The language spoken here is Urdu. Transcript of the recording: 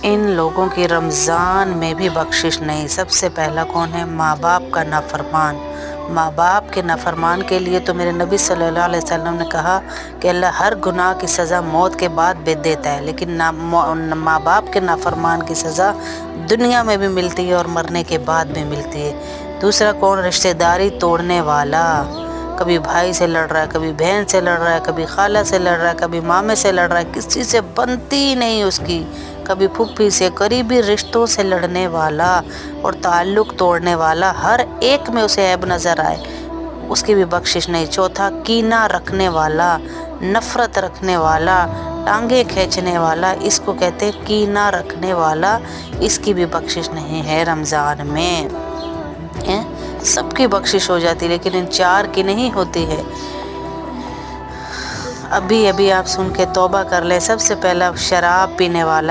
ان لوگوں کی رمضان میں بھی بخشش نہیں۔ سب سے پہلا کون ہے؟ ماں باپ کا نافرمان۔ ماں باپ کے نافرمان کے لیے تو میرے نبی صلی اللہ علیہ وسلم نے کہا کہ اللہ ہر گناہ کی سزا موت کے بعد بھی دیتا ہے، لیکن ماں باپ کے نافرمان کی سزا دنیا میں بھی ملتی ہے اور مرنے کے بعد بھی ملتی ہے۔ دوسرا کون؟ رشتہ داری توڑنے والا۔ کبھی بھائی سے لڑ رہا ہے، کبھی بہن سے لڑ رہا ہے، کبھی خالہ سے لڑ رہا ہے، کبھی مامے سے لڑ رہا ہے، کسی سے بنتی ہی نہیں اس کی، کبھی پھپھی سے، قریبی رشتوں سے لڑنے والا اور تعلق توڑنے والا، ہر ایک میں اسے عیب نظر آئے، اس کی بھی بخشش نہیں۔ چوتھا کینہ رکھنے والا، نفرت رکھنے والا، ٹانگیں کھینچنے والا، اس کو کہتے ہیں کینہ رکھنے والا، اس کی بھی بخشش نہیں ہے رمضان میں۔ سب کی بخشش ہو جاتی لیکن ان چار کی نہیں ہوتی ہے۔ ابھی آپ سن کے توبہ کر لیں۔ سب سے پہلا شراب پینے والا